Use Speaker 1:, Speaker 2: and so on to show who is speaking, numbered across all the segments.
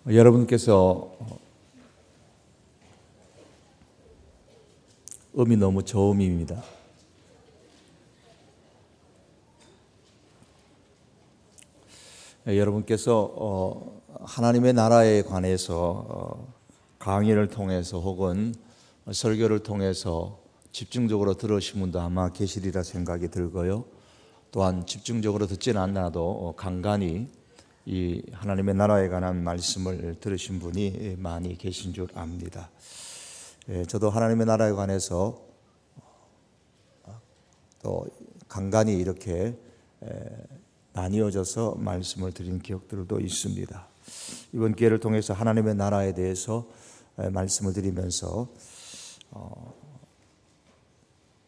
Speaker 1: 여러분께서 음이 너무 저음입니다. 여러분께서 하나님의 나라에 관해서 강의를 통해서 혹은 설교를 통해서 집중적으로 들으신 분도 아마 계시리라 생각이 들고요. 또한 집중적으로 듣지는 않아도 간간히 이 하나님의 나라에 관한 말씀을 들으신 분이 많이 계신 줄 압니다. 저도 하나님의 나라에 관해서 또 간간히 이렇게 나뉘어져서 말씀을 드린 기억들도 있습니다. 이번 기회를 통해서 하나님의 나라에 대해서 말씀을 드리면서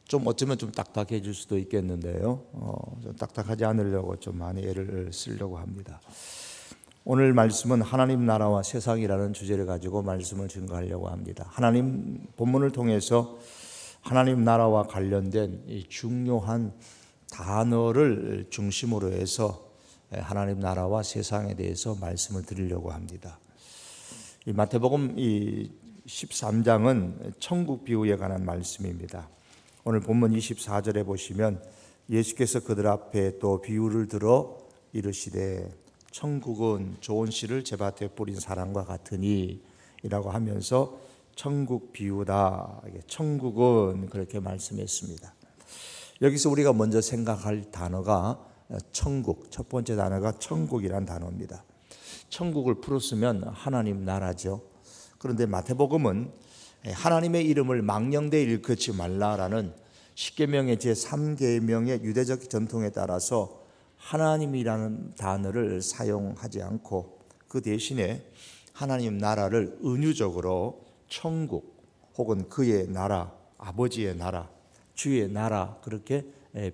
Speaker 1: 좀 어쩌면 좀 딱딱해질 수도 있겠는데요. 좀 딱딱하지 않으려고 좀 많이 애를 쓰려고 합니다. 오늘 말씀은 하나님 나라와 세상이라는 주제를 가지고 말씀을 증거하려고 합니다. 하나님 본문을 통해서 하나님 나라와 관련된 이 중요한 단어를 중심으로 해서 하나님 나라와 세상에 대해서 말씀을 드리려고 합니다. 이 마태복음 13장은 천국 비유에 관한 말씀입니다. 오늘 본문 24절에 보시면 예수께서 그들 앞에 또 비유를 들어 이르시되 천국은 좋은 씨를 제밭에 뿌린 사람과 같으니 이라고 하면서 천국 비유다. 천국은 그렇게 말씀했습니다. 여기서 우리가 먼저 생각할 단어가 천국, 첫 번째 단어가 천국이란 단어입니다. 천국을 풀었으면 하나님 나라죠. 그런데 마태복음은 하나님의 이름을 망령되이 일컫지 말라라는 십계명의 제3계명의 유대적 전통에 따라서 하나님이라는 단어를 사용하지 않고 그 대신에 하나님 나라를 은유적으로 천국 혹은 그의 나라, 아버지의 나라, 주의 나라 그렇게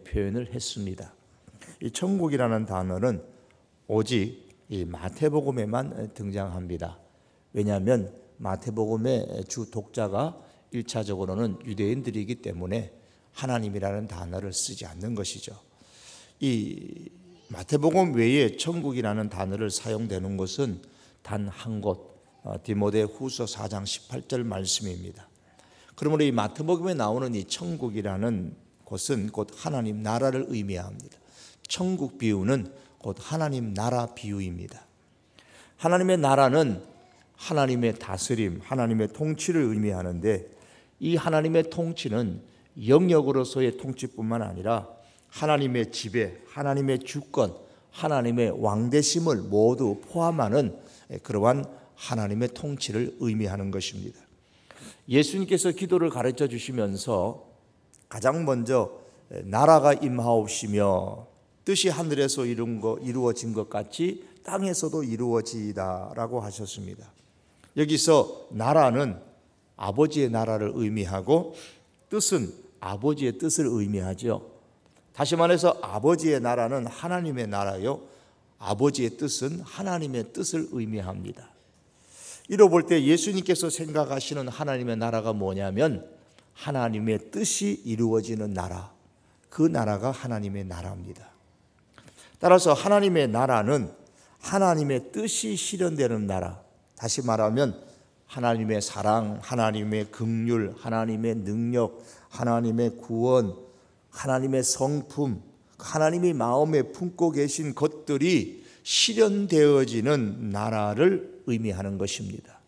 Speaker 1: 표현을 했습니다. 이 천국이라는 단어는 오직 이 마태복음에만 등장합니다. 왜냐하면 마태복음의 주 독자가 1차적으로는 유대인들이기 때문에 하나님이라는 단어를 쓰지 않는 것이죠. 이 마태복음 외에 천국이라는 단어를 사용되는 것은 단 한 곳, 디모데 후서 4장 18절 말씀입니다. 그러므로 이 마태복음에 나오는 이 천국이라는 것은 곧 하나님 나라를 의미합니다. 천국 비유는 곧 하나님 나라 비유입니다. 하나님의 나라는 하나님의 다스림, 하나님의 통치를 의미하는데 이 하나님의 통치는 영역으로서의 통치뿐만 아니라 하나님의 지배, 하나님의 주권, 하나님의 왕대심을 모두 포함하는 그러한 하나님의 통치를 의미하는 것입니다. 예수님께서 기도를 가르쳐 주시면서 가장 먼저 나라가 임하옵시며 뜻이 하늘에서 이루어진 것 같이 땅에서도 이루어지이다라고 하셨습니다. 여기서 나라는 아버지의 나라를 의미하고 뜻은 아버지의 뜻을 의미하죠. 다시 말해서 아버지의 나라는 하나님의 나라요, 아버지의 뜻은 하나님의 뜻을 의미합니다. 이로 볼 때 예수님께서 생각하시는 하나님의 나라가 뭐냐면 하나님의 뜻이 이루어지는 나라, 그 나라가 하나님의 나라입니다. 따라서 하나님의 나라는 하나님의 뜻이 실현되는 나라, 다시 말하면 하나님의 사랑, 하나님의 긍휼, 하나님의 능력, 하나님의 구원, 하나님의 성품, 하나님이 마음에 품고 계신 것들이 실현되어지는 나라를 의미하는 것입니다.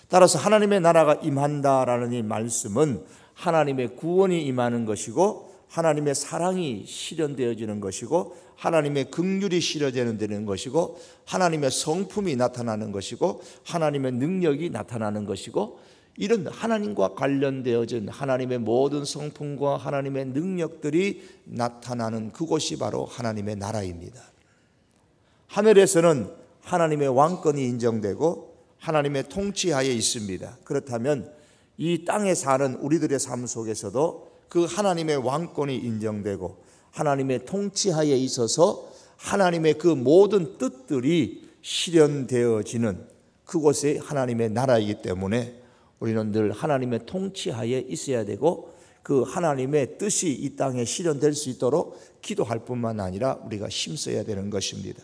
Speaker 1: 따라서 하나님의 나라가 임한다라는 이 말씀은 하나님의 구원이 임하는 것이고 하나님의 사랑이 실현되어지는 것이고 하나님의 긍휼이 실현되는 것이고 하나님의 성품이 나타나는 것이고 하나님의 능력이 나타나는 것이고 이런 하나님과 관련되어진 하나님의 모든 성품과 하나님의 능력들이 나타나는 그곳이 바로 하나님의 나라입니다. 하늘에서는 하나님의 왕권이 인정되고 하나님의 통치하에 있습니다. 그렇다면 이 땅에 사는 우리들의 삶 속에서도 그 하나님의 왕권이 인정되고 하나님의 통치하에 있어서 하나님의 그 모든 뜻들이 실현되어지는 그곳이 하나님의 나라이기 때문에 우리는 늘 하나님의 통치하에 있어야 되고 그 하나님의 뜻이 이 땅에 실현될 수 있도록 기도할 뿐만 아니라 우리가 힘써야 되는 것입니다.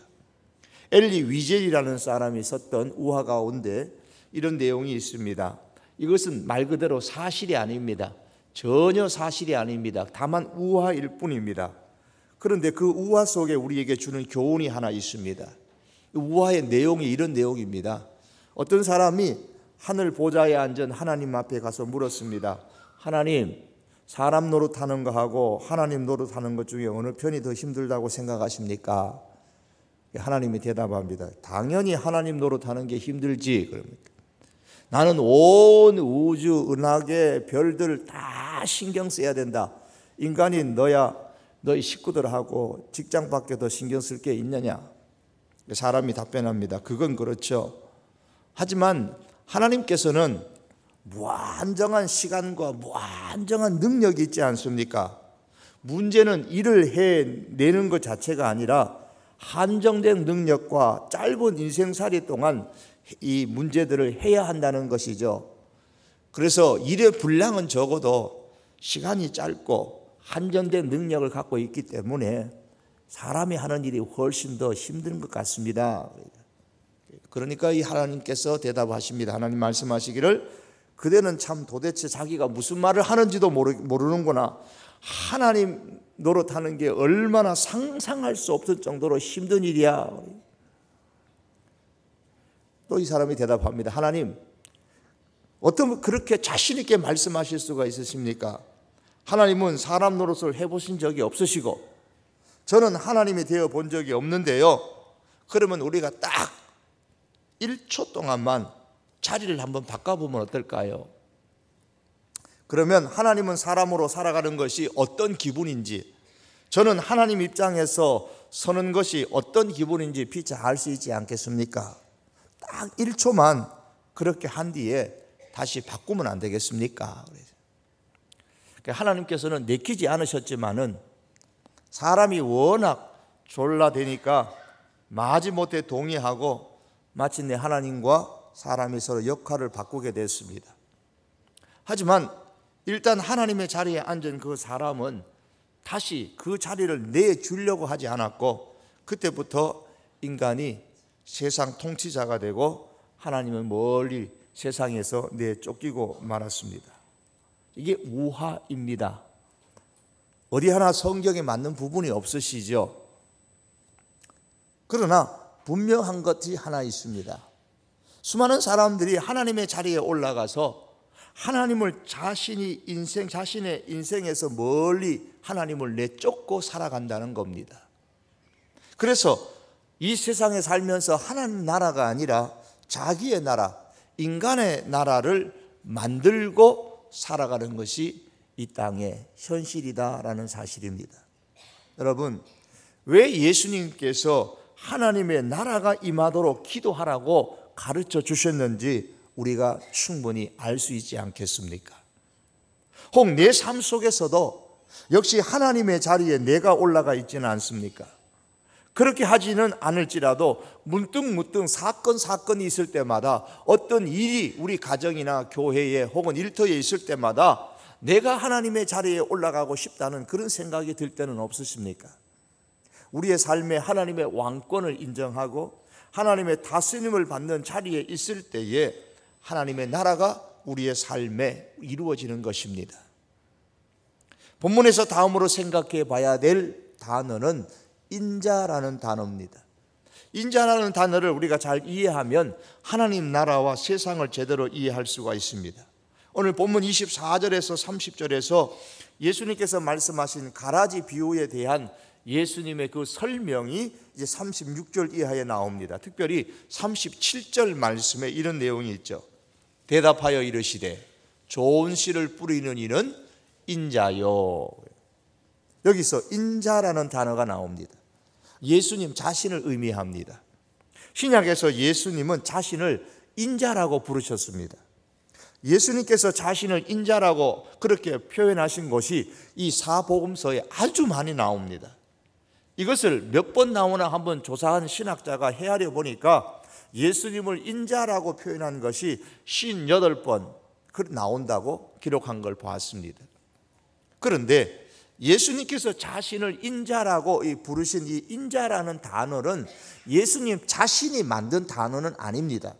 Speaker 1: 엘리 위젤이라는 사람이 썼던 우화 가운데 이런 내용이 있습니다. 이것은 말 그대로 사실이 아닙니다. 전혀 사실이 아닙니다. 다만 우화일 뿐입니다. 그런데 그 우화 속에 우리에게 주는 교훈이 하나 있습니다. 우화의 내용이 이런 내용입니다. 어떤 사람이 하늘 보좌에 앉은 하나님 앞에 가서 물었습니다. 하나님, 사람 노릇하는 거하고 하나님 노릇하는 것 중에 어느 편이 더 힘들다고 생각하십니까? 하나님이 대답합니다. 당연히 하나님 노릇하는 게 힘들지. 그럽니까? 나는 온 우주, 은하계, 별들 다 신경 써야 된다. 인간이 너희 식구들하고 직장 밖에 더 신경 쓸 게 있느냐? 사람이 답변합니다. 그건 그렇죠. 하지만 하나님께서는 무한정한 시간과 무한정한 능력이 있지 않습니까? 문제는 일을 해내는 것 자체가 아니라 한정된 능력과 짧은 인생살이 동안 이 문제들을 해야 한다는 것이죠. 그래서 일의 분량은 적어도 시간이 짧고 한정된 능력을 갖고 있기 때문에 사람이 하는 일이 훨씬 더 힘든 것 같습니다. 그러니까 이 하나님께서 대답하십니다. 하나님 말씀하시기를 그대는 참 도대체 자기가 무슨 말을 하는지도 모르는구나. 하나님 노릇하는 게 얼마나 상상할 수 없을 정도로 힘든 일이야. 또 이 사람이 대답합니다. 하나님, 어떻게 그렇게 자신 있게 말씀하실 수가 있으십니까? 하나님은 사람 노릇을 해보신 적이 없으시고 저는 하나님이 되어 본 적이 없는데요. 그러면 우리가 딱 1초 동안만 자리를 한번 바꿔보면 어떨까요? 그러면 하나님은 사람으로 살아가는 것이 어떤 기분인지, 저는 하나님 입장에서 서는 것이 어떤 기분인지 피차 알 수 있지 않겠습니까? 딱 1초만 그렇게 한 뒤에 다시 바꾸면 안 되겠습니까? 하나님께서는 내키지 않으셨지만은 사람이 워낙 졸라대니까 마지못해 동의하고 마침내 하나님과 사람이 서로 역할을 바꾸게 됐습니다. 하지만 일단 하나님의 자리에 앉은 그 사람은 다시 그 자리를 내주려고 하지 않았고 그때부터 인간이 세상 통치자가 되고 하나님은 멀리 세상에서 내쫓기고 말았습니다. 이게 우화입니다. 어디 하나 성경에 맞는 부분이 없으시죠? 그러나 분명한 것이 하나 있습니다. 수많은 사람들이 하나님의 자리에 올라가서 하나님을 자신의 인생에서 멀리 하나님을 내쫓고 살아간다는 겁니다. 그래서 이 세상에 살면서 하나님 나라가 아니라 자기의 나라, 인간의 나라를 만들고 살아가는 것이 이 땅의 현실이다라는 사실입니다. 여러분, 왜 예수님께서 하나님의 나라가 임하도록 기도하라고 가르쳐 주셨는지 우리가 충분히 알 수 있지 않겠습니까? 혹 내 삶 속에서도 역시 하나님의 자리에 내가 올라가 있지는 않습니까? 그렇게 하지는 않을지라도 문득 사건이 있을 때마다 어떤 일이 우리 가정이나 교회에 혹은 일터에 있을 때마다 내가 하나님의 자리에 올라가고 싶다는 그런 생각이 들 때는 없으십니까? 우리의 삶에 하나님의 왕권을 인정하고 하나님의 다스림을 받는 자리에 있을 때에 하나님의 나라가 우리의 삶에 이루어지는 것입니다. 본문에서 다음으로 생각해 봐야 될 단어는 인자라는 단어입니다. 인자라는 단어를 우리가 잘 이해하면 하나님 나라와 세상을 제대로 이해할 수가 있습니다. 오늘 본문 24절에서 30절에서 예수님께서 말씀하신 가라지 비유에 대한 예수님의 그 설명이 이제 36절 이하에 나옵니다. 특별히 37절 말씀에 이런 내용이 있죠. 대답하여 이르시되 좋은 씨를 뿌리는 이는 인자요. 여기서 인자라는 단어가 나옵니다. 예수님 자신을 의미합니다. 신약에서 예수님은 자신을 인자라고 부르셨습니다. 예수님께서 자신을 인자라고 그렇게 표현하신 것이 이 사복음서에 아주 많이 나옵니다. 이것을 몇 번 나오나 한번 조사한 신학자가 헤아려 보니까 예수님을 인자라고 표현한 것이 58번 나온다고 기록한 걸 보았습니다. 그런데 예수님께서 자신을 인자라고 부르신 이 인자라는 단어는 예수님 자신이 만든 단어는 아닙니다.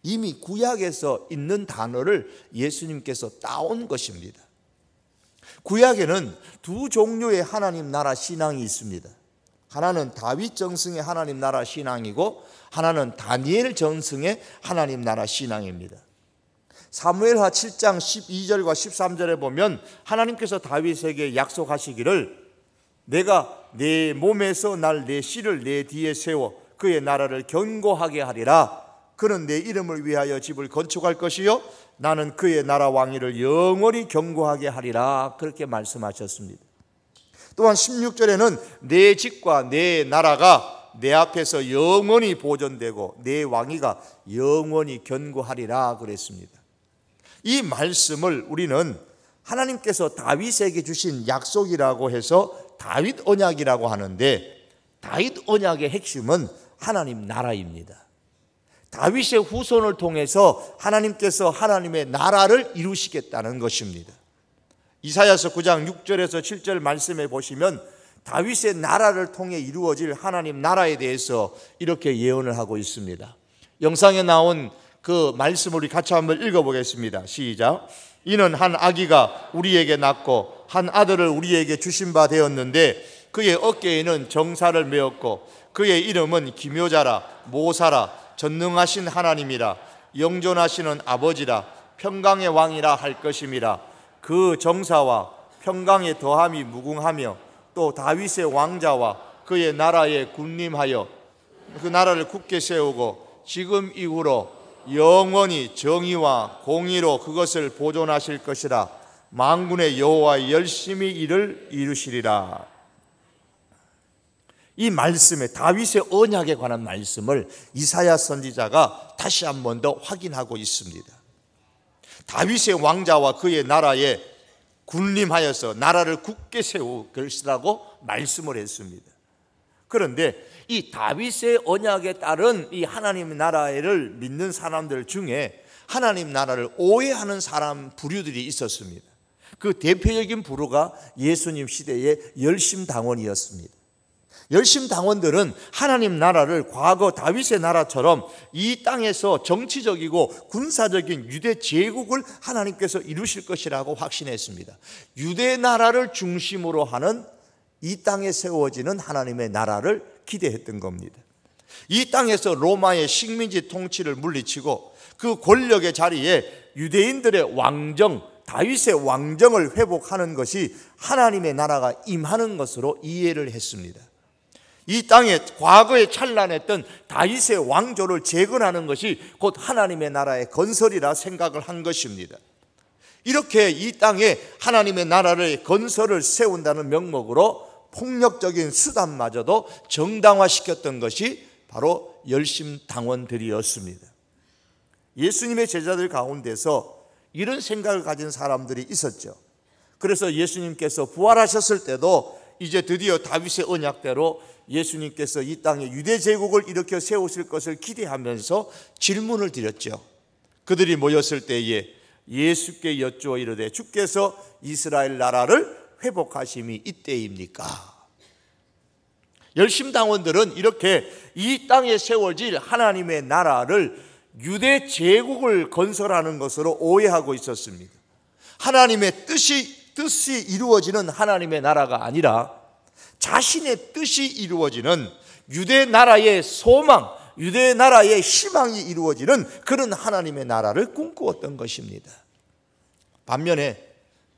Speaker 1: 이미 구약에서 있는 단어를 예수님께서 따온 것입니다. 구약에는 두 종류의 하나님 나라 신앙이 있습니다. 하나는 다윗 정승의 하나님 나라 신앙이고 하나는 다니엘 정승의 하나님 나라 신앙입니다. 사무엘하 7장 12절과 13절에 보면 하나님께서 다윗에게 약속하시기를 내가 내 몸에서 날 내 씨를 내 뒤에 세워 그의 나라를 견고하게 하리라. 그는 내 이름을 위하여 집을 건축할 것이요 나는 그의 나라 왕위를 영원히 견고하게 하리라. 그렇게 말씀하셨습니다. 또한 16절에는 내 집과 내 나라가 내 앞에서 영원히 보존되고 내 왕위가 영원히 견고하리라 그랬습니다. 이 말씀을 우리는 하나님께서 다윗에게 주신 약속이라고 해서 다윗 언약이라고 하는데, 다윗 언약의 핵심은 하나님 나라입니다. 다윗의 후손을 통해서 하나님께서 하나님의 나라를 이루시겠다는 것입니다. 이사야서 9장 6절에서 7절 말씀에 보시면 다윗의 나라를 통해 이루어질 하나님 나라에 대해서 이렇게 예언을 하고 있습니다. 영상에 나온 그 말씀을 우리 같이 한번 읽어보겠습니다. 시작. 이는 한 아기가 우리에게 낳고 한 아들을 우리에게 주신 바 되었는데 그의 어깨에는 정사를 메었고 그의 이름은 기묘자라 모사라 전능하신 하나님이라 영존하시는 아버지라 평강의 왕이라 할 것임이라. 그 정사와 평강의 더함이 무궁하며 또 다윗의 왕자와 그의 나라에 군림하여 그 나라를 굳게 세우고 지금 이후로 영원히 정의와 공의로 그것을 보존하실 것이라. 만군의 여호와 열심히 이를 이루시리라. 이 말씀에 다윗의 언약에 관한 말씀을 이사야 선지자가 다시 한 번 더 확인하고 있습니다. 다윗의 왕자와 그의 나라에 군림하여서 나라를 굳게 세울 것이라고 말씀을 했습니다. 그런데 이 다윗의 언약에 따른 이 하나님 나라를 믿는 사람들 중에 하나님 나라를 오해하는 사람 부류들이 있었습니다. 그 대표적인 부류가 예수님 시대의 열심당원이었습니다. 열심당원들은 하나님 나라를 과거 다윗의 나라처럼 이 땅에서 정치적이고 군사적인 유대 제국을 하나님께서 이루실 것이라고 확신했습니다. 유대 나라를 중심으로 하는 이 땅에 세워지는 하나님의 나라를 기대했던 겁니다. 이 땅에서 로마의 식민지 통치를 물리치고 그 권력의 자리에 유대인들의 왕정, 다윗의 왕정을 회복하는 것이 하나님의 나라가 임하는 것으로 이해를 했습니다. 이 땅에 과거에 찬란했던 다윗의 왕조를 재건하는 것이 곧 하나님의 나라의 건설이라 생각을 한 것입니다. 이렇게 이 땅에 하나님의 나라를 건설을 세운다는 명목으로 폭력적인 수단마저도 정당화시켰던 것이 바로 열심당원들이었습니다. 예수님의 제자들 가운데서 이런 생각을 가진 사람들이 있었죠. 그래서 예수님께서 부활하셨을 때도 이제 드디어 다윗의 언약대로 예수님께서 이 땅에 유대 제국을 일으켜 세우실 것을 기대하면서 질문을 드렸죠. 그들이 모였을 때에 예수께 여쭈어 이르되 주께서 이스라엘 나라를 회복하심이 이때입니까? 열심당원들은 이렇게 이 땅에 세워질 하나님의 나라를 유대 제국을 건설하는 것으로 오해하고 있었습니다. 하나님의 뜻이 이루어지는 하나님의 나라가 아니라 자신의 뜻이 이루어지는 유대 나라의 소망, 유대 나라의 희망이 이루어지는 그런 하나님의 나라를 꿈꾸었던 것입니다. 반면에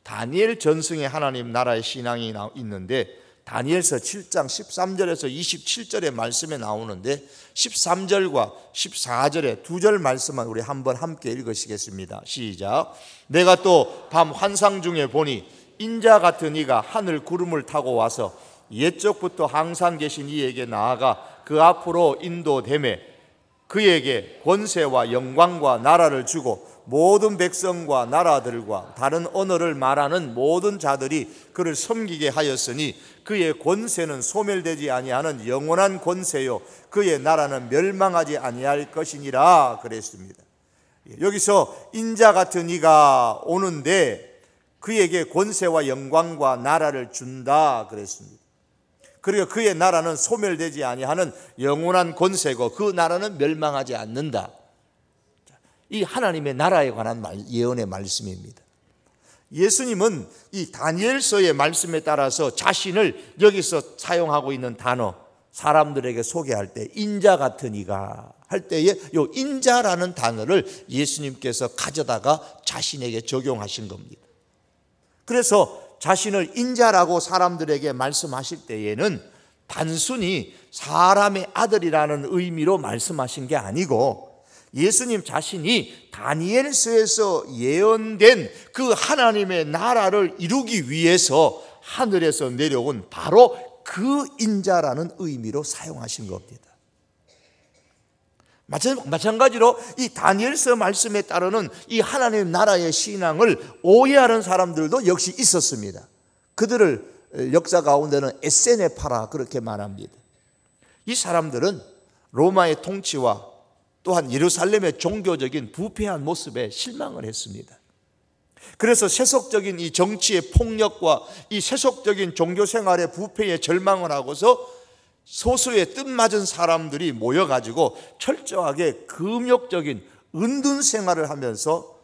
Speaker 1: 다니엘 전승의 하나님 나라의 신앙이 있는데 다니엘서 7장 13절에서 27절의 말씀에 나오는데 13절과 14절의 두 절 말씀만 우리 한번 함께 읽으시겠습니다. 시작. 내가 또 밤 환상 중에 보니 인자 같은 이가 하늘 구름을 타고 와서 옛적부터 항상 계신 이에게 나아가 그 앞으로 인도되매 그에게 권세와 영광과 나라를 주고 모든 백성과 나라들과 다른 언어를 말하는 모든 자들이 그를 섬기게 하였으니 그의 권세는 소멸되지 아니하는 영원한 권세요 그의 나라는 멸망하지 아니할 것이니라 그랬습니다. 여기서 인자 같은 이가 오는데 그에게 권세와 영광과 나라를 준다 그랬습니다. 그리고 그의 나라는 소멸되지 아니하는 영원한 권세고 그 나라는 멸망하지 않는다. 이 하나님의 나라에 관한 예언의 말씀입니다. 예수님은 이 다니엘서의 말씀에 따라서 자신을 여기서 사용하고 있는 단어, 사람들에게 소개할 때 인자 같은 이가 할 때에 이 인자라는 단어를 예수님께서 가져다가 자신에게 적용하신 겁니다. 그래서 자신을 인자라고 사람들에게 말씀하실 때에는 단순히 사람의 아들이라는 의미로 말씀하신 게 아니고 예수님 자신이 다니엘서에서 예언된 그 하나님의 나라를 이루기 위해서 하늘에서 내려온 바로 그 인자라는 의미로 사용하신 겁니다. 마찬가지로 이 다니엘서 말씀에 따르는 이 하나님 나라의 신앙을 오해하는 사람들도 역시 있었습니다. 그들을 역사 가운데는 에세네파라 그렇게 말합니다. 이 사람들은 로마의 통치와 또한 예루살렘의 종교적인 부패한 모습에 실망을 했습니다. 그래서 세속적인 이 정치의 폭력과 이 세속적인 종교 생활의 부패에 절망을 하고서 소수의 뜻맞은 사람들이 모여가지고 철저하게 금욕적인 은둔 생활을 하면서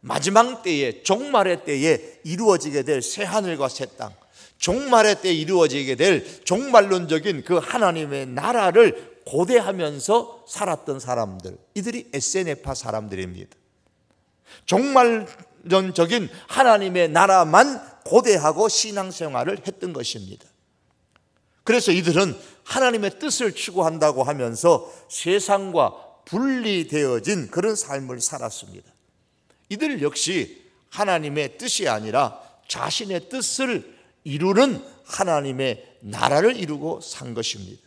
Speaker 1: 마지막 때에 종말의 때에 이루어지게 될 새하늘과 새 땅, 종말의 때에 이루어지게 될 종말론적인 그 하나님의 나라를 고대하면서 살았던 사람들, 이들이 에세네파 사람들입니다. 종말론적인 하나님의 나라만 고대하고 신앙생활을 했던 것입니다. 그래서 이들은 하나님의 뜻을 추구한다고 하면서 세상과 분리되어진 그런 삶을 살았습니다. 이들 역시 하나님의 뜻이 아니라 자신의 뜻을 이루는 하나님의 나라를 이루고 산 것입니다.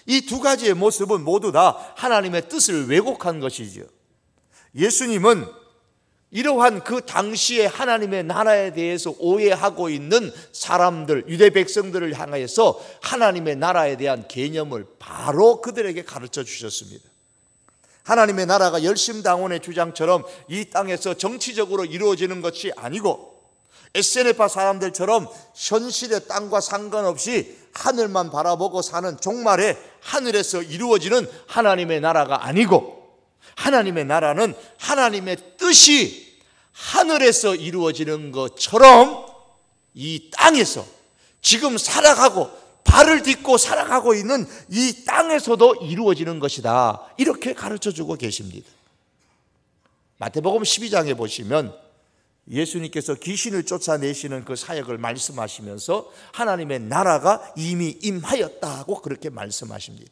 Speaker 1: 이 두 가지의 모습은 모두 다 하나님의 뜻을 왜곡한 것이죠. 예수님은 이러한 그 당시에 하나님의 나라에 대해서 오해하고 있는 사람들, 유대 백성들을 향해서 하나님의 나라에 대한 개념을 바로 그들에게 가르쳐 주셨습니다. 하나님의 나라가 열심당원의 주장처럼 이 땅에서 정치적으로 이루어지는 것이 아니고 에세네파 사람들처럼 현실의 땅과 상관없이 하늘만 바라보고 사는 종말에 하늘에서 이루어지는 하나님의 나라가 아니고 하나님의 나라는 하나님의 뜻이 하늘에서 이루어지는 것처럼 이 땅에서 지금 살아가고 발을 딛고 살아가고 있는 이 땅에서도 이루어지는 것이다. 이렇게 가르쳐주고 계십니다. 마태복음 12장에 보시면 예수님께서 귀신을 쫓아내시는 그 사역을 말씀하시면서 하나님의 나라가 이미 임하였다고 그렇게 말씀하십니다.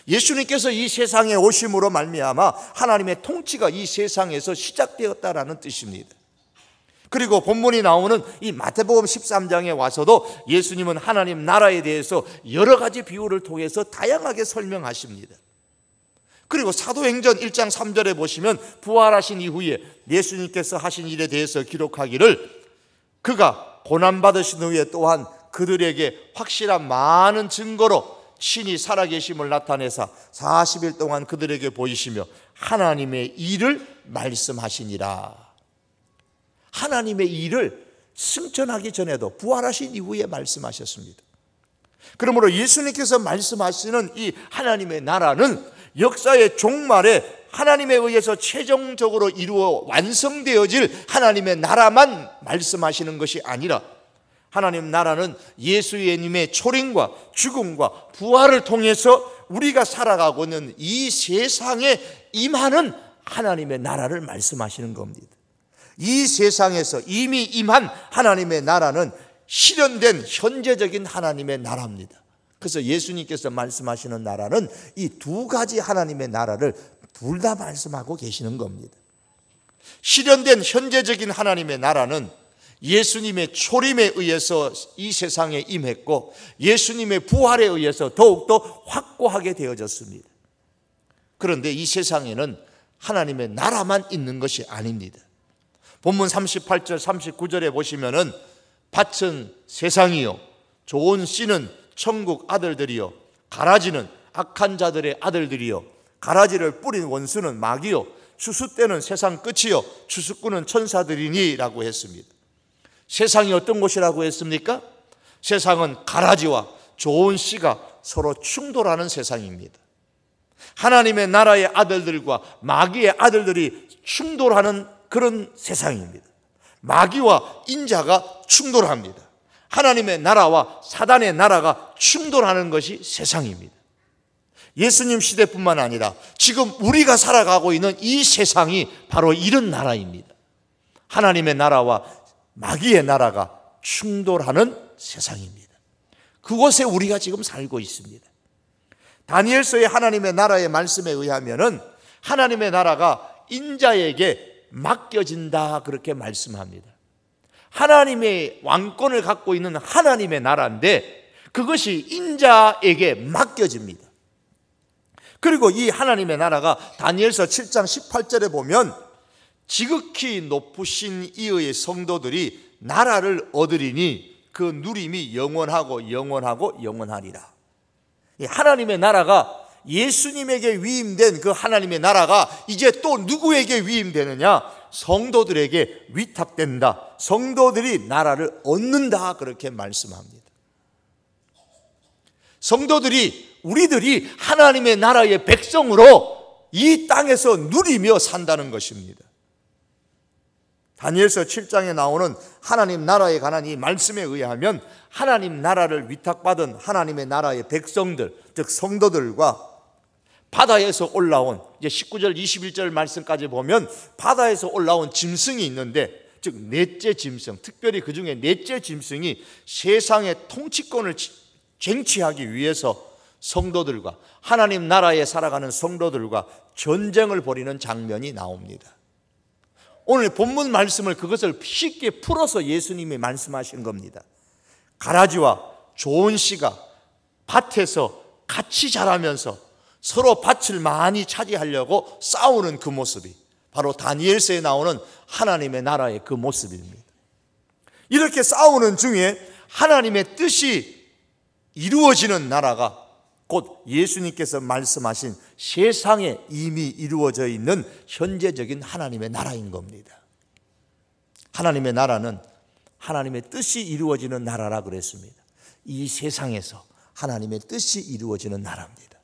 Speaker 1: 예수님께서 이 세상에 오심으로 말미암아 하나님의 통치가 이 세상에서 시작되었다라는 뜻입니다. 그리고 본문이 나오는 이 마태복음 13장에 와서도 예수님은 하나님 나라에 대해서 여러 가지 비유를 통해서 다양하게 설명하십니다. 그리고 사도행전 1장 3절에 보시면 부활하신 이후에 예수님께서 하신 일에 대해서 기록하기를 그가 고난받으신 후에 또한 그들에게 확실한 많은 증거로 신이 살아계심을 나타내사 40일 동안 그들에게 보이시며 하나님의 일을 말씀하시니라. 하나님의 일을 승천하기 전에도 부활하신 이후에 말씀하셨습니다. 그러므로 예수님께서 말씀하시는 이 하나님의 나라는 역사의 종말에 하나님에 의해서 최종적으로 이루어 완성되어질 하나님의 나라만 말씀하시는 것이 아니라 하나님 나라는 예수님의 초림과 죽음과 부활을 통해서 우리가 살아가고 있는 이 세상에 임하는 하나님의 나라를 말씀하시는 겁니다. 이 세상에서 이미 임한 하나님의 나라는 실현된 현재적인 하나님의 나라입니다. 그래서 예수님께서 말씀하시는 나라는 이 두 가지 하나님의 나라를 둘 다 말씀하고 계시는 겁니다. 실현된 현재적인 하나님의 나라는 예수님의 초림에 의해서 이 세상에 임했고 예수님의 부활에 의해서 더욱더 확고하게 되어졌습니다. 그런데 이 세상에는 하나님의 나라만 있는 것이 아닙니다. 본문 38절 39절에 보시면은 밭은 세상이요 좋은 씨는 천국 아들들이요 가라지는 악한 자들의 아들들이요 가라지를 뿌린 원수는 마귀요 추수 때는 세상 끝이요 추수꾼은 천사들이니 라고 했습니다. 세상이 어떤 곳이라고 했습니까? 세상은 가라지와 좋은 씨가 서로 충돌하는 세상입니다. 하나님의 나라의 아들들과 마귀의 아들들이 충돌하는 그런 세상입니다. 마귀와 인자가 충돌합니다. 하나님의 나라와 사단의 나라가 충돌하는 것이 세상입니다. 예수님 시대뿐만 아니라 지금 우리가 살아가고 있는 이 세상이 바로 이런 나라입니다. 하나님의 나라와 마귀의 나라가 충돌하는 세상입니다. 그곳에 우리가 지금 살고 있습니다. 다니엘서의 하나님의 나라의 말씀에 의하면은 하나님의 나라가 인자에게 맡겨진다 그렇게 말씀합니다. 하나님의 왕권을 갖고 있는 하나님의 나라인데 그것이 인자에게 맡겨집니다. 그리고 이 하나님의 나라가 다니엘서 7장 18절에 보면 지극히 높으신 이의 성도들이 나라를 얻으리니 그 누림이 영원하고 영원하고 영원하리라. 하나님의 나라가 예수님에게 위임된 그 하나님의 나라가 이제 또 누구에게 위임되느냐? 성도들에게 위탁된다. 성도들이 나라를 얻는다 그렇게 말씀합니다. 성도들이 우리들이 하나님의 나라의 백성으로 이 땅에서 누리며 산다는 것입니다. 다니엘서 7장에 나오는 하나님 나라에 관한 이 말씀에 의하면 하나님 나라를 위탁받은 하나님의 나라의 백성들, 즉 성도들과 바다에서 올라온 이제 19절 21절 말씀까지 보면 바다에서 올라온 짐승이 있는데 즉 넷째 짐승, 특별히 그 중에 넷째 짐승이 세상의 통치권을 쟁취하기 위해서 성도들과 하나님 나라에 살아가는 성도들과 전쟁을 벌이는 장면이 나옵니다. 오늘 본문 말씀을 그것을 쉽게 풀어서 예수님이 말씀하신 겁니다. 가라지와 좋은 씨가 밭에서 같이 자라면서 서로 밭을 많이 차지하려고 싸우는 그 모습이 바로 다니엘서에 나오는 하나님의 나라의 그 모습입니다. 이렇게 싸우는 중에 하나님의 뜻이 이루어지는 나라가 곧 예수님께서 말씀하신 세상에 이미 이루어져 있는 현재적인 하나님의 나라인 겁니다. 하나님의 나라는 하나님의 뜻이 이루어지는 나라라 그랬습니다. 이 세상에서 하나님의 뜻이 이루어지는 나라입니다.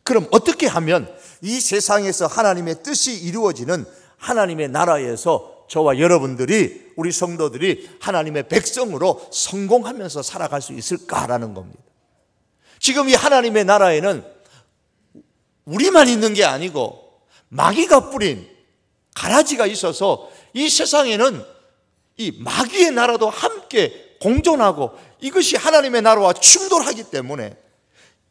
Speaker 1: 그럼 어떻게 하면 이 세상에서 하나님의 뜻이 이루어지는 하나님의 나라에서 저와 여러분들이 우리 성도들이 하나님의 백성으로 성공하면서 살아갈 수 있을까라는 겁니다. 지금 이 하나님의 나라에는 우리만 있는 게 아니고 마귀가 뿌린 가라지가 있어서 이 세상에는 이 마귀의 나라도 함께 공존하고 이것이 하나님의 나라와 충돌하기 때문에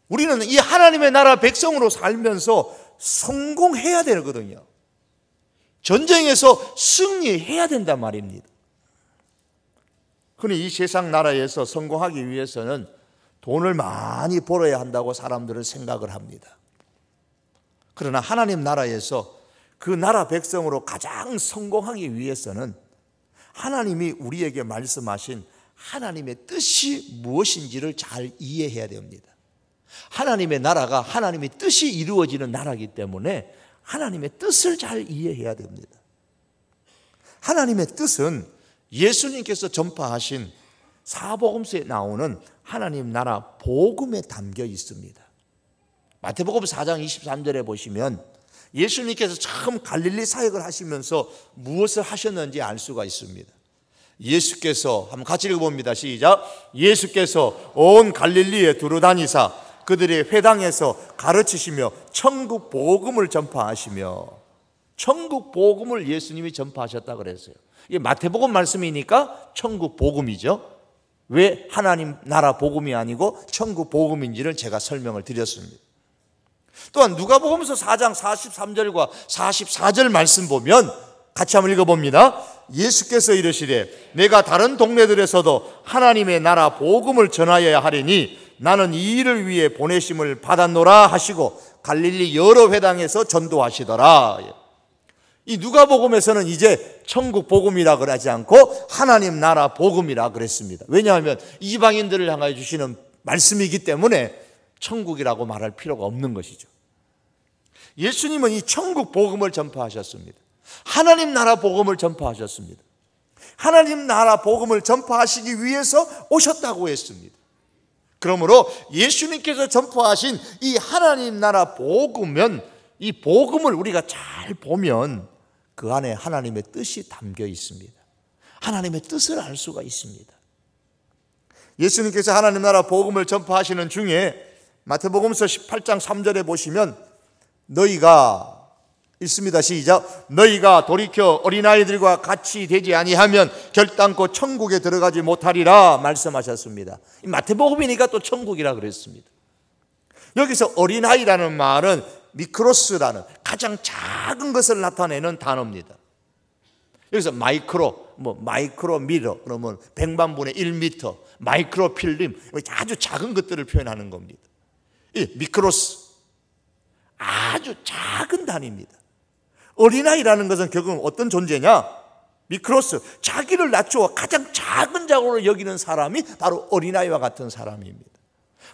Speaker 1: 우리는 이 하나님의 나라 백성으로 살면서 성공해야 되거든요. 전쟁에서 승리해야 된단 말입니다. 그런데 이 세상 나라에서 성공하기 위해서는 돈을 많이 벌어야 한다고 사람들은 생각을 합니다. 그러나 하나님 나라에서 그 나라 백성으로 가장 성공하기 위해서는 하나님이 우리에게 말씀하신 하나님의 뜻이 무엇인지를 잘 이해해야 됩니다. 하나님의 나라가 하나님의 뜻이 이루어지는 나라이기 때문에 하나님의 뜻을 잘 이해해야 됩니다. 하나님의 뜻은 예수님께서 전파하신 사복음서에 나오는 하나님 나라 복음에 담겨 있습니다. 마태복음 4장 23절에 보시면 예수님께서 처음 갈릴리 사역을 하시면서 무엇을 하셨는지 알 수가 있습니다. 예수께서 한번 같이 읽어봅니다. 시작. 예수께서 온 갈릴리에 두루다니사 그들의 회당에서 가르치시며 천국 복음을 전파하시며 천국 복음을 예수님이 전파하셨다 그랬어요. 이게 마태복음 말씀이니까 천국 복음이죠. 왜 하나님 나라 복음이 아니고 천국 복음인지를 제가 설명을 드렸습니다. 또한 누가복음서 4장 43절과 44절 말씀 보면 같이 한번 읽어봅니다. 예수께서 이르시되 내가 다른 동네들에서도 하나님의 나라 복음을 전하여야 하리니 나는 이 일을 위해 보내심을 받았노라 하시고 갈릴리 여러 회당에서 전도하시더라. 이 누가복음에서는 이제 천국 복음이라 그러지 않고 하나님 나라 복음이라 그랬습니다. 왜냐하면 이방인들을 향하여 주시는 말씀이기 때문에 천국이라고 말할 필요가 없는 것이죠. 예수님은 이 천국 복음을 전파하셨습니다. 하나님 나라 복음을 전파하셨습니다. 하나님 나라 복음을 전파하시기 위해서 오셨다고 했습니다. 그러므로 예수님께서 전파하신 이 하나님 나라 복음은, 이 복음을 우리가 잘 보면 그 안에 하나님의 뜻이 담겨 있습니다. 하나님의 뜻을 알 수가 있습니다. 예수님께서 하나님 나라 복음을 전파하시는 중에 마태복음서 18장 3절에 보시면 너희가 읽습니다. 시작. 너희가 돌이켜 어린아이들과 같이 되지 아니하면 결단코 천국에 들어가지 못하리라 말씀하셨습니다. 마태복음이니까 또 천국이라 그랬습니다. 여기서 어린아이라는 말은 미크로스라는 가장 작은 것을 나타내는 단어입니다. 여기서 마이크로미터 그러면 100만분의 1미터, 마이크로필름, 아주 작은 것들을 표현하는 겁니다. 이 미크로스, 아주 작은 단위입니다. 어린아이라는 것은 결국은 어떤 존재냐? 미크로스, 자기를 낮추어 가장 작은 자로 여기는 사람이 바로 어린아이와 같은 사람입니다.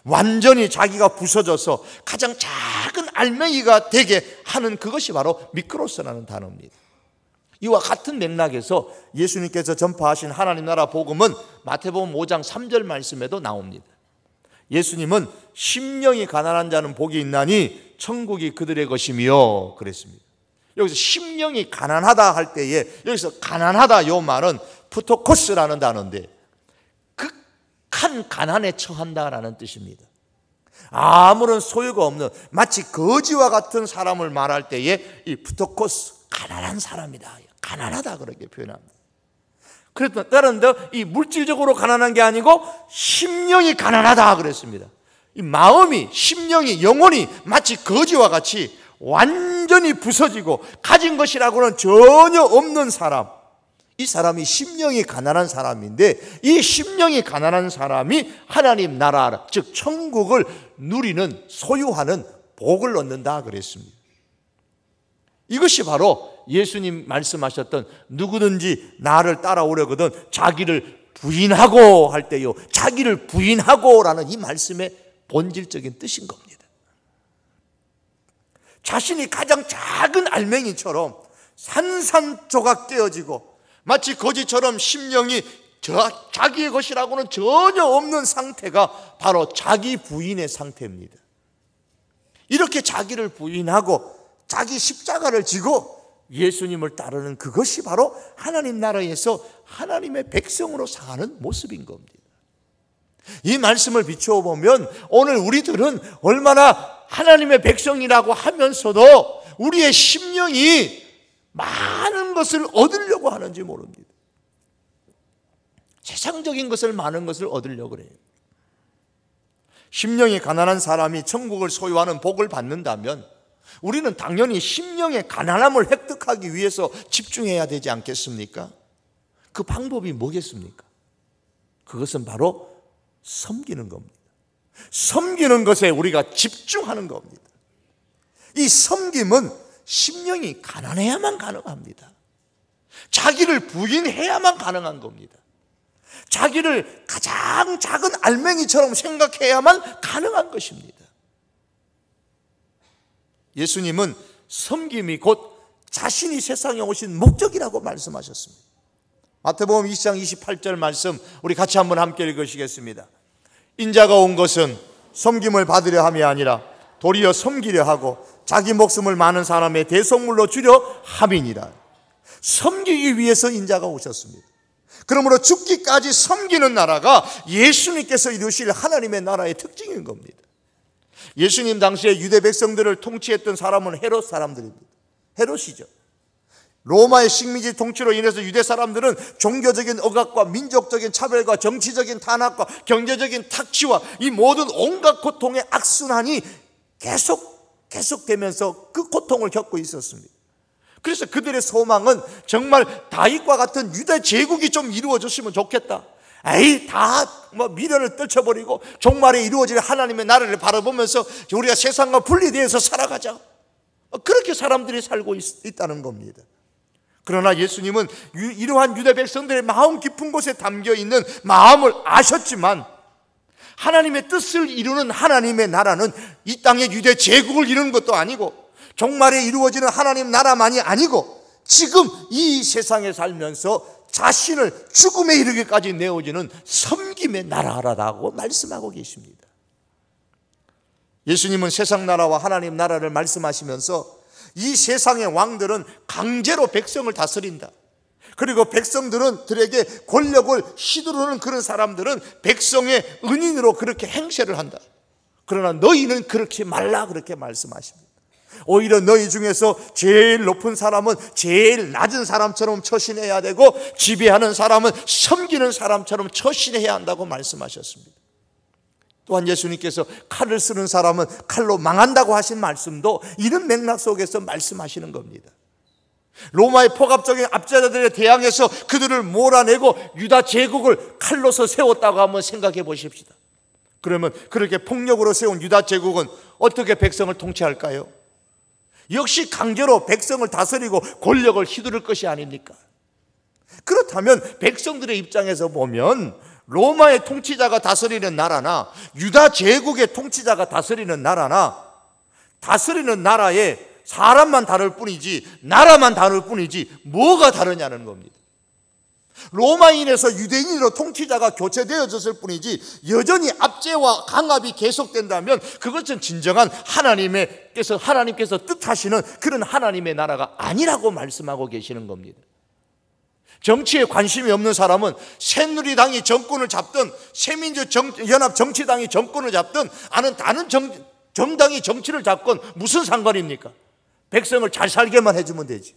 Speaker 1: 완전히 자기가 부서져서 가장 작은 알맹이가 되게 하는 그것이 바로 미크로스라는 단어입니다. 이와 같은 맥락에서 예수님께서 전파하신 하나님 나라 복음은 마태복음 5장 3절 말씀에도 나옵니다. 예수님은 심령이 가난한 자는 복이 있나니 천국이 그들의 것이며 그랬습니다. 여기서 심령이 가난하다 할 때에 여기서 가난하다 이 말은 푸토코스라는 단어인데 극한 가난에 처한다라는 뜻입니다. 아무런 소유가 없는 마치 거지와 같은 사람을 말할 때에 이 푸토코스, 가난한 사람이다, 가난하다 그렇게 표현합니다. 그래서 다른 이 물질적으로 가난한 게 아니고 심령이 가난하다 그랬습니다. 이 마음이, 심령이, 영혼이 마치 거지와 같이 완전히 부서지고 가진 것이라고는 전혀 없는 사람, 이 사람이 심령이 가난한 사람인데 이 심령이 가난한 사람이 하나님 나라, 즉 천국을 누리는, 소유하는 복을 얻는다 그랬습니다. 이것이 바로 예수님 말씀하셨던 누구든지 나를 따라오려거든 자기를 부인하고 할 때요, 자기를 부인하고라는 이 말씀의 본질적인 뜻인 겁니다. 자신이 가장 작은 알맹이처럼 산산조각 깨어지고 마치 거지처럼 심령이 자기의 것이라고는 전혀 없는 상태가 바로 자기 부인의 상태입니다. 이렇게 자기를 부인하고 자기 십자가를 지고 예수님을 따르는 그것이 바로 하나님 나라에서 하나님의 백성으로 사는 모습인 겁니다. 이 말씀을 비추어 보면 오늘 우리들은 얼마나 하나님의 백성이라고 하면서도 우리의 심령이 많은 것을 얻으려고 하는지 모릅니다. 세상적인 것을, 많은 것을 얻으려고 그래요. 심령이 가난한 사람이 천국을 소유하는 복을 받는다면 우리는 당연히 심령의 가난함을 획득하기 위해서 집중해야 되지 않겠습니까? 그 방법이 뭐겠습니까? 그것은 바로 섬기는 겁니다. 섬기는 것에 우리가 집중하는 겁니다. 이 섬김은 심령이 가난해야만 가능합니다. 자기를 부인해야만 가능한 겁니다. 자기를 가장 작은 알맹이처럼 생각해야만 가능한 것입니다. 예수님은 섬김이 곧 자신이 세상에 오신 목적이라고 말씀하셨습니다. 마태복음 20장 28절 말씀 우리 같이 한번 함께 읽으시겠습니다. 인자가 온 것은 섬김을 받으려 함이 아니라 도리어 섬기려 하고 자기 목숨을 많은 사람의 대속물로 주려 함이니라. 섬기기 위해서 인자가 오셨습니다. 그러므로 죽기까지 섬기는 나라가 예수님께서 이루실 하나님의 나라의 특징인 겁니다. 예수님 당시에 유대 백성들을 통치했던 사람은 헤롯 사람들입니다. 헤롯이죠. 로마의 식민지 통치로 인해서 유대 사람들은 종교적인 억압과 민족적인 차별과 정치적인 탄압과 경제적인 탁취와 이 모든 온갖 고통의 악순환이 계속되면서 그 고통을 겪고 있었습니다. 그래서 그들의 소망은 정말 다윗과 같은 유대 제국이 좀 이루어졌으면 좋겠다. 에이, 다 미련을 떨쳐버리고 종말에 이루어질 하나님의 나라를 바라보면서 우리가 세상과 분리되어서 살아가자. 그렇게 사람들이 살고 있다는 겁니다. 그러나 예수님은 이러한 유대 백성들의 마음 깊은 곳에 담겨있는 마음을 아셨지만 하나님의 뜻을 이루는 하나님의 나라는 이 땅의 유대 제국을 이루는 것도 아니고 종말에 이루어지는 하나님 나라만이 아니고 지금 이 세상에 살면서 자신을 죽음에 이르기까지 내어주는 섬김의 나라라고 말씀하고 계십니다. 예수님은 세상 나라와 하나님 나라를 말씀하시면서 이 세상의 왕들은 강제로 백성을 다스린다. 그리고 백성들에게 권력을 휘두르는 그런 사람들은 백성의 은인으로 그렇게 행세를 한다. 그러나 너희는 그렇게 말라, 그렇게 말씀하십니다. 오히려 너희 중에서 제일 높은 사람은 제일 낮은 사람처럼 처신해야 되고, 지배하는 사람은 섬기는 사람처럼 처신해야 한다고 말씀하셨습니다. 또한 예수님께서 칼을 쓰는 사람은 칼로 망한다고 하신 말씀도 이런 맥락 속에서 말씀하시는 겁니다. 로마의 포갑적인 압제자들에 대항해서 그들을 몰아내고 유다 제국을 칼로서 세웠다고 한번 생각해 보십시다. 그러면 그렇게 폭력으로 세운 유다 제국은 어떻게 백성을 통치할까요? 역시 강제로 백성을 다스리고 권력을 휘두를 것이 아닙니까? 그렇다면 백성들의 입장에서 보면 로마의 통치자가 다스리는 나라나 유다 제국의 통치자가 다스리는 나라나, 다스리는 나라에 사람만 다를 뿐이지 나라만 다를 뿐이지 뭐가 다르냐는 겁니다. 로마인에서 유대인으로 통치자가 교체되어졌을 뿐이지 여전히 압제와 강압이 계속된다면 그것은 진정한 하나님께서 뜻하시는 그런 하나님의 나라가 아니라고 말씀하고 계시는 겁니다. 정치에 관심이 없는 사람은 새누리당이 정권을 잡든 새민주연합정치당이 정권을 잡든 다른 정당이 정치를 잡건 무슨 상관입니까? 백성을 잘 살게만 해주면 되지.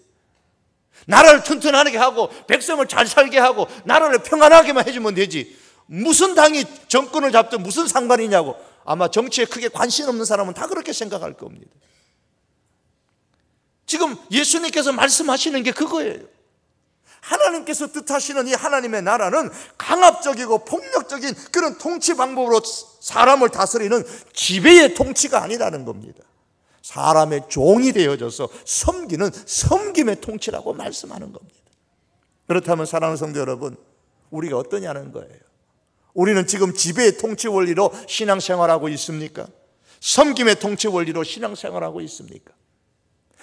Speaker 1: 나라를 튼튼하게 하고 백성을 잘 살게 하고 나라를 평안하게만 해주면 되지. 무슨 당이 정권을 잡든 무슨 상관이냐고. 아마 정치에 크게 관심 없는 사람은 다 그렇게 생각할 겁니다. 지금 예수님께서 말씀하시는 게 그거예요. 하나님께서 뜻하시는 이 하나님의 나라는 강압적이고 폭력적인 그런 통치 방법으로 사람을 다스리는 지배의 통치가 아니라는 겁니다. 사람의 종이 되어져서 섬기는 섬김의 통치라고 말씀하는 겁니다. 그렇다면 사랑하는 성도 여러분, 우리가 어떠냐는 거예요. 우리는 지금 지배의 통치 원리로 신앙생활하고 있습니까? 섬김의 통치 원리로 신앙생활하고 있습니까?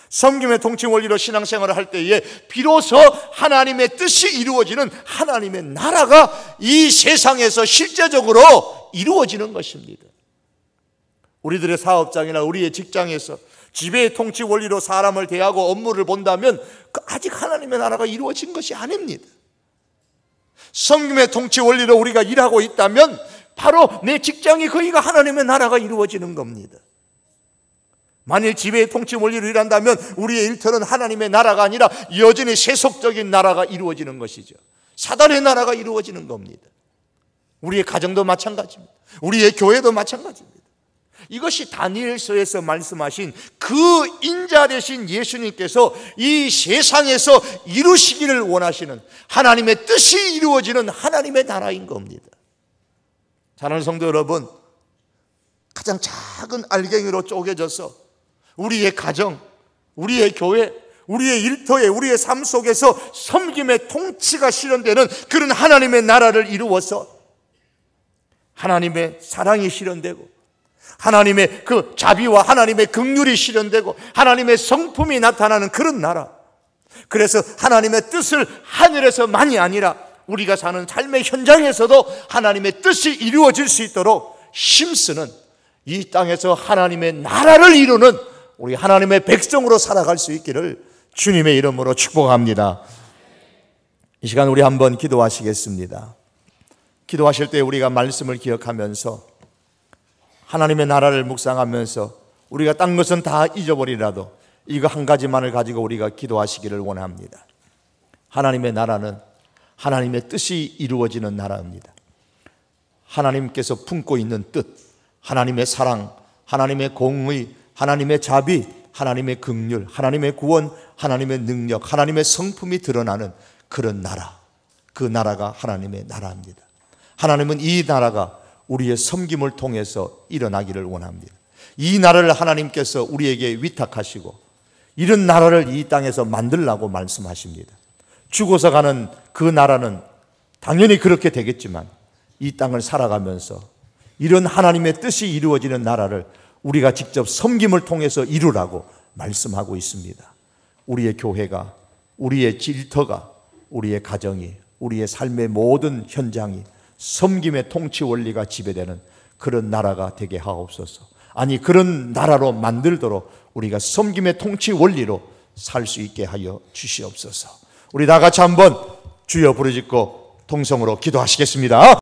Speaker 1: 섬김의 통치 원리로 신앙생활을 할 때에 비로소 하나님의 뜻이 이루어지는 하나님의 나라가 이 세상에서 실제적으로 이루어지는 것입니다. 우리들의 사업장이나 우리의 직장에서 지배의 통치 원리로 사람을 대하고 업무를 본다면 아직 하나님의 나라가 이루어진 것이 아닙니다. 섬김의 통치 원리로 우리가 일하고 있다면 바로 내 직장이 거기가 하나님의 나라가 이루어지는 겁니다. 만일 지배의 통치 원리로 일한다면 우리의 일터는 하나님의 나라가 아니라 여전히 세속적인 나라가 이루어지는 것이죠. 사단의 나라가 이루어지는 겁니다. 우리의 가정도 마찬가지입니다. 우리의 교회도 마찬가지입니다. 이것이 다니엘서에서 말씀하신 그 인자 되신 예수님께서 이 세상에서 이루시기를 원하시는 하나님의 뜻이 이루어지는 하나님의 나라인 겁니다. 사랑하는 성도 여러분, 가장 작은 알갱이로 쪼개져서 우리의 가정, 우리의 교회, 우리의 일터에, 우리의 삶 속에서 섬김의 통치가 실현되는 그런 하나님의 나라를 이루어서 하나님의 사랑이 실현되고 하나님의 그 자비와 하나님의 긍휼이 실현되고 하나님의 성품이 나타나는 그런 나라. 그래서 하나님의 뜻을 하늘에서만이 아니라 우리가 사는 삶의 현장에서도 하나님의 뜻이 이루어질 수 있도록 힘쓰는 이 땅에서 하나님의 나라를 이루는 우리 하나님의 백성으로 살아갈 수 있기를 주님의 이름으로 축복합니다. 이 시간 우리 한번 기도하시겠습니다. 기도하실 때 우리가 말씀을 기억하면서 하나님의 나라를 묵상하면서 우리가 딴 것은 다 잊어버리라도 이거 한 가지만을 가지고 우리가 기도하시기를 원합니다. 하나님의 나라는 하나님의 뜻이 이루어지는 나라입니다. 하나님께서 품고 있는 뜻, 하나님의 사랑, 하나님의 공의, 하나님의 자비, 하나님의 긍휼, 하나님의 구원, 하나님의 능력, 하나님의 성품이 드러나는 그런 나라, 그 나라가 하나님의 나라입니다. 하나님은 이 나라가 우리의 섬김을 통해서 일어나기를 원합니다. 이 나라를 하나님께서 우리에게 위탁하시고 이런 나라를 이 땅에서 만들라고 말씀하십니다. 죽어서 가는 그 나라는 당연히 그렇게 되겠지만 이 땅을 살아가면서 이런 하나님의 뜻이 이루어지는 나라를 우리가 직접 섬김을 통해서 이루라고 말씀하고 있습니다. 우리의 교회가, 우리의 일터가, 우리의 가정이, 우리의 삶의 모든 현장이 섬김의 통치 원리가 지배되는 그런 나라가 되게 하옵소서. 아니, 그런 나라로 만들도록 우리가 섬김의 통치 원리로 살 수 있게 하여 주시옵소서. 우리 다 같이 한번 주여 부르짖고 통성으로 기도하시겠습니다.